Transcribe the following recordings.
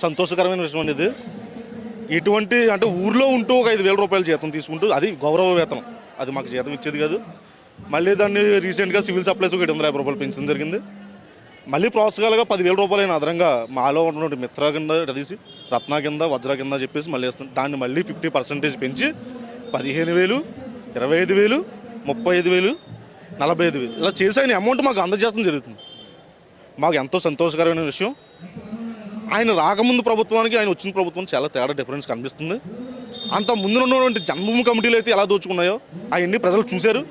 సంతోషకరమైన విషయం అనేది. ఇటువంటి అంటే ఊర్లో ఉంటూ ఒక 5,000 రూపాయలు జీతం తీసుకుంటూ, అది గౌరవ వేతనం, అది మాకు జీతం ఇచ్చేది కాదు. మళ్ళీ దాన్ని రీసెంట్గా సివిల్ సప్లైస్ 750 రూపాయలు పెంచడం జరిగింది. మళ్ళీ ప్రోత్సాహాలుగా 10,000 రూపాయలు అయిన అదనంగా మాలో ఉన్నటువంటి మిత్ర కింద తీసి రత్న కింద వజ్ర కింద చెప్పేసి మళ్ళీ వేస్తాం. దాన్ని మళ్ళీ 50% పెంచి 15,000, 25,000, 35,000, 45,000 ఇలా చేసి ఆయన అమౌంట్ మాకు అందజేయడం జరుగుతుంది. మాకు ఎంతో సంతోషకరమైన విషయం. ఆయన రాకముందు ప్రభుత్వానికి ఆయన వచ్చిన ప్రభుత్వం చాలా తేడా డిఫరెన్స్ కనిపిస్తుంది. అంత ముందు ఉన్నటువంటి జన్మభూమి కమిటీలు అయితే ఎలా దోచుకున్నాయో అవన్నీ ప్రజలు చూశారు.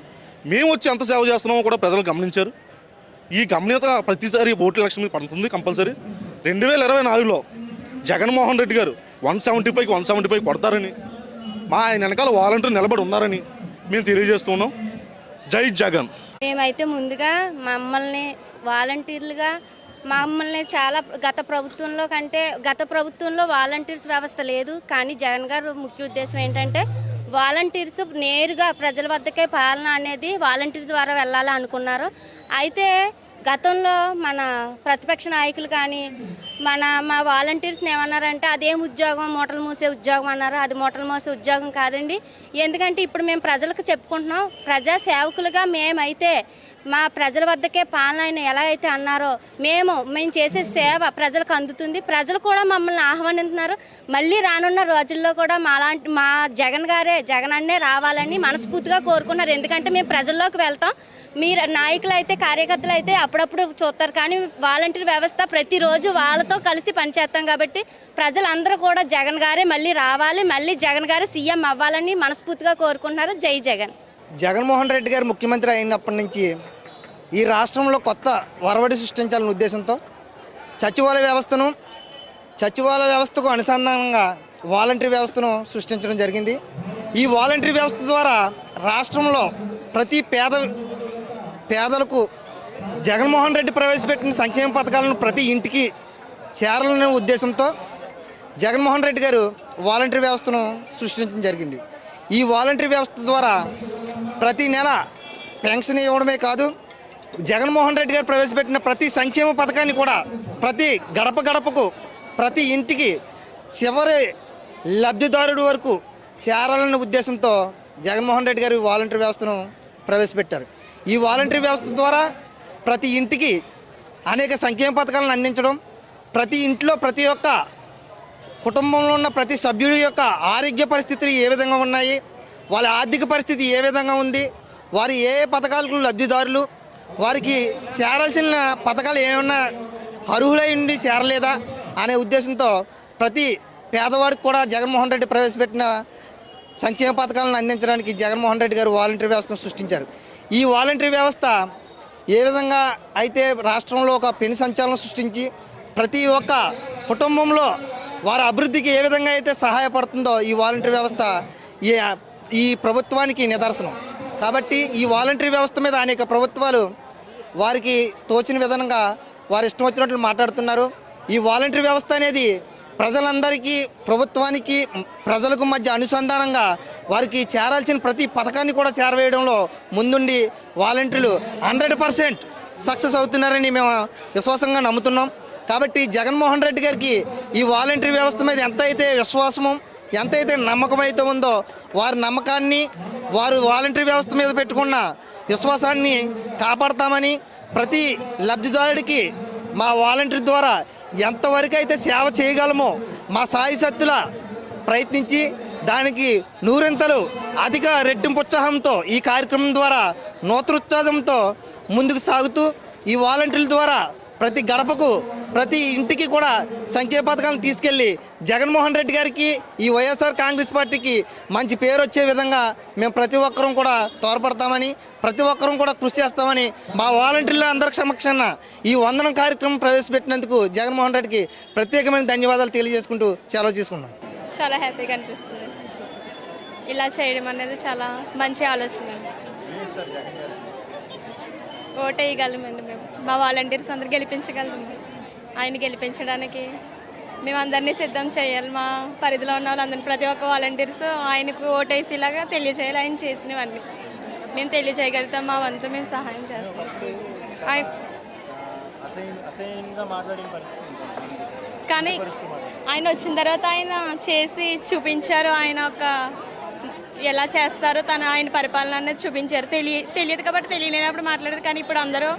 మేము వచ్చి ఎంత సేవ చేస్తున్నామో కూడా ప్రజలు గమనించారు. ఈ గమనిత ప్రతిసారి ఓట్ల ఎలక్షన్ మీద పడుతుంది కంపల్సరీ. 2024లో జగన్మోహన్ రెడ్డి గారు 175కి 175 కొడతారని, ఆయన వెనకాల వాలంటీర్లు నిలబడి ఉన్నారని మేము తెలియజేస్తున్నాం. జై జగన్. మేమైతే ముందుగా మమ్మల్ని వాలంటీర్లుగా చాలా గత ప్రభుత్వంలో వాలంటీర్స్ వ్యవస్థ లేదు. కానీ జగన్ గారు ముఖ్య ఉద్దేశం ఏంటంటే వాలంటీర్స్ నేరుగా ప్రజల వద్దకే పాలన అనేది వాలంటీర్ ద్వారా వెళ్ళాలి అనుకున్నారు. అయితే గతంలో మన ప్రతిపక్ష నాయకులు కానీ మా వాలంటీర్స్ని ఏమన్నారంటే అదేం ఉద్యోగం, మూటలు మూసే ఉద్యోగం అన్నారు. అది మూటలు మూసే ఉద్యోగం కాదండి. ఎందుకంటే ఇప్పుడు మేము ప్రజలకు చెప్పుకుంటున్నాం, ప్రజా సేవకులుగా మేమైతే మా ప్రజల వద్దకే పాలన ఆయన ఎలా అయితే అన్నారో మేము చేసే సేవ ప్రజలకు అందుతుంది. ప్రజలు కూడా మమ్మల్ని ఆహ్వానిస్తున్నారు. మళ్ళీ రానున్న రోజుల్లో కూడా మా జగన్ అన్నే రావాలని మనస్ఫూర్తిగా కోరుకున్నారు. ఎందుకంటే మేము ప్రజల్లోకి వెళ్తాం. మీరు నాయకులు అయితే కార్యకర్తలు అయితే అప్పుడప్పుడు చూస్తారు, కానీ వాలంటీర్ వ్యవస్థ ప్రతిరోజు వాళ్ళతో కలిసి పనిచేస్తాం. కాబట్టి ప్రజలందరూ కూడా జగన్ గారే మళ్ళీ రావాలి, మళ్ళీ జగన్ గారే సీఎం అవ్వాలని మనస్ఫూర్తిగా కోరుకుంటున్నారు. జై జగన్. జగన్మోహన్ రెడ్డి గారు ముఖ్యమంత్రి అయినప్పటి నుంచి ఈ రాష్ట్రంలో కొత్త వరవడి సృష్టించాలనే ఉద్దేశంతో సచివాలయ వ్యవస్థకు అనుసంధానంగా వాలంటరీ వ్యవస్థను సృష్టించడం జరిగింది. ఈ వాలంటరీ వ్యవస్థ ద్వారా రాష్ట్రంలో ప్రతి పేదలకు జగన్మోహన్ రెడ్డి ప్రవేశపెట్టిన సంక్షేమ పథకాలను ప్రతి ఇంటికి చేరాలనే ఉద్దేశంతో జగన్మోహన్ రెడ్డి గారు వాలంటరీ వ్యవస్థను సృష్టించడం జరిగింది. ఈ వాలంటరీ వ్యవస్థ ద్వారా ప్రతి నెల పెన్షన్ ఇవ్వడమే కాదు, జగన్మోహన్ రెడ్డి గారు ప్రవేశపెట్టిన ప్రతి సంక్షేమ పథకాన్ని కూడా ప్రతి గడపకు ప్రతి ఇంటికి చివరి లబ్ధిదారుడి వరకు చేరాలనే ఉద్దేశంతో జగన్మోహన్ రెడ్డి గారు వాలంటరీ వ్యవస్థను ప్రవేశపెట్టారు. ఈ వాలంటరీ వ్యవస్థ ద్వారా ప్రతి ఇంటికి అనేక సంక్షేమ పథకాలను అందించడం, ప్రతి ఇంట్లో ప్రతి ఒక్క కుటుంబంలో ఉన్న ప్రతి సభ్యుడి యొక్క ఆరోగ్య పరిస్థితులు ఏ విధంగా ఉన్నాయి, వాళ్ళ ఆర్థిక పరిస్థితి ఏ విధంగా ఉంది, వారు ఏ పథకాలకు లబ్ధిదారులు, వారికి చేరాల్సిన పథకాలు ఏమన్నా అర్హులై ఉండి చేరలేదా అనే ఉద్దేశంతో ప్రతి పేదవాడికి కూడా జగన్మోహన్ రెడ్డి ప్రవేశపెట్టిన సంక్షేమ పథకాలను అందించడానికి జగన్మోహన్ రెడ్డి గారు వాలంటరీ వ్యవస్థను సృష్టించారు. ఈ వాలంటరీ వ్యవస్థ ఏ విధంగా అయితే రాష్ట్రంలో ఒక పెను సంచలనం సృష్టించి ప్రతి ఒక్క కుటుంబంలో వారి అభివృద్ధికి ఏ విధంగా అయితే సహాయపడుతుందో ఈ వాలంటరీ వ్యవస్థ ఈ ప్రభుత్వానికి నిదర్శనం. కాబట్టి ఈ వాలంటరీ వ్యవస్థ మీద అనేక ప్రభుత్వాలు వారికి తోచిన విధంగా వారు ఇష్టం వచ్చినట్లు మాట్లాడుతున్నారు. ఈ వాలంటరీ వ్యవస్థ అనేది ప్రజలందరికీ ప్రభుత్వానికి ప్రజలకు మధ్య అనుసంధానంగా వారికి చేరాల్సిన ప్రతి పథకాన్ని కూడా చేరవేయడంలో ముందుండి వాలంటీర్లు 100% సక్సెస్ అవుతున్నారని మేము విశ్వాసంగా నమ్ముతున్నాం. కాబట్టి జగన్మోహన్ రెడ్డి గారికి ఈ వాలంటరీ వ్యవస్థ మీద ఎంతైతే విశ్వాసము ఎంతైతే నమ్మకం అయితే ఉందో వారి నమ్మకాన్ని వారు వాలంటరీ వ్యవస్థ మీద పెట్టుకున్న విశ్వాసాన్ని కాపాడతామని, ప్రతి లబ్ధిదారుడికి మా వాలంటరీ ద్వారా ఎంతవరకు అయితే సేవ చేయగలమో మా సాయశక్తుల ప్రయత్నించి దానికి నూరింతలు అధిక రెట్టింపు ఉత్సాహంతో ఈ కార్యక్రమం ద్వారా నూతనోత్సాహంతో ముందుకు సాగుతూ ఈ వాలంటీర్ల ద్వారా ప్రతి గడపకు ప్రతి ఇంటికి కూడా సంక్షేమ పథకాలను తీసుకెళ్ళి జగన్మోహన్ రెడ్డి గారికి ఈ వైఎస్ఆర్ కాంగ్రెస్ పార్టీకి మంచి పేరు వచ్చే విధంగా మేము ప్రతి ఒక్కరం కూడా తోడ్పడతామని, ప్రతి ఒక్కరం కూడా కృషి చేస్తామని మా వాలంటీర్ల అందరి సమక్షాన ఈ వందనం కార్యక్రమం ప్రవేశపెట్టినందుకు జగన్మోహన్ రెడ్డికి ప్రత్యేకమైన ధన్యవాదాలు తెలియజేసుకుంటూ సెలవు తీసుకున్నాం. చాలా హ్యాపీగా అనిపిస్తుంది. ఇలా చేయడం అనేది చాలా మంచి ఆలోచన. ఓటేయగలమండి మేము. మా వాలంటీర్స్ అందరు గెలిపించగలము. ఆయన గెలిపించడానికి మేము అందరినీ సిద్ధం చేయాలి. మా పరిధిలో ఉన్న వాళ్ళందరినీ ప్రతి ఒక్క వాలంటీర్స్ ఆయనకు ఓటేసేలాగా తెలియజేయాలి. ఆయన చేసినవన్నీ మేము తెలియజేయగలుగుతాం. మా వంతు మేము సహాయం చేస్తాం. కానీ ఆయన వచ్చిన తర్వాత ఆయన చేసి చూపించారు. ఆయన ఒక ఎలా చేస్తారో ఆయన పరిపాలన అనేది చూపించారు. తెలియదు కాబట్టి తెలియలేనప్పుడు మాట్లాడారు. కానీ ఇప్పుడు అందరూ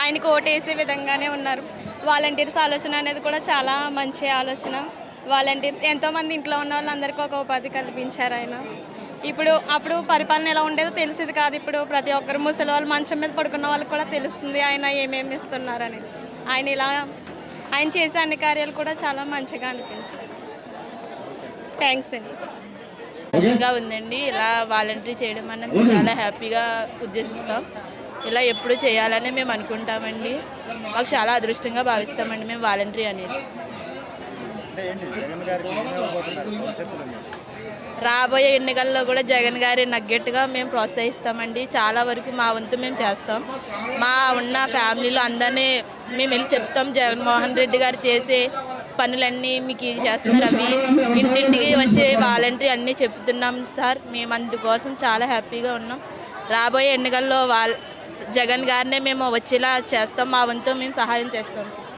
ఆయనకు ఓటేసే విధంగానే ఉన్నారు. వాలంటీర్స్ ఆలోచన అనేది కూడా చాలా మంచి ఆలోచన. వాలంటీర్స్ ఎంతోమంది ఇంట్లో ఉన్న వాళ్ళందరికీ ఒక ఉపాధి కల్పించారు ఆయన. అప్పుడు పరిపాలన ఎలా ఉండేదో తెలిసేది కాదు. ఇప్పుడు ప్రతి ఒక్కరు ముసలి వాళ్ళు మంచం మీద పడుకున్న వాళ్ళకి కూడా తెలుస్తుంది ఆయన ఏమేమి ఇస్తున్నారని. ఆయన చేసే అన్ని కార్యాలు కూడా చాలా మంచిగా అనిపించాయి. థ్యాంక్స్ అండి. హ్యాపీగా ఉందండి. ఇలా వాలంటరీ చేయడం అన్నది చాలా హ్యాపీగా ఉద్దేశిస్తాం. ఇలా ఎప్పుడు చేయాలని మేము అనుకుంటామండి. మాకు చాలా అదృష్టంగా భావిస్తామండి మేము వాలంటరీ అనేది. రాబోయే ఎన్నికల్లో కూడా జగన్ గారి నగ్గట్టుగా మేము ప్రోత్సహిస్తామండి. చాలా వరకు మా వంతు మేము చేస్తాం. మా ఉన్న ఫ్యామిలీలో అందరినీ మేము వెళ్ళి చెప్తాం, జగన్మోహన్ రెడ్డి గారు చేసే పనులన్నీ మీకు ఇది చేస్తున్నారు, అవి ఇంటింటికి వచ్చే వాలంటరీ అన్నీ చెప్తున్నాం సార్. మేము అందుకోసం చాలా హ్యాపీగా ఉన్నాం. రాబోయే ఎన్నికల్లో జగన్ గారినే మేము వచ్చేలా చేస్తాం. మా వంతు మేము సహాయం చేస్తాం సార్.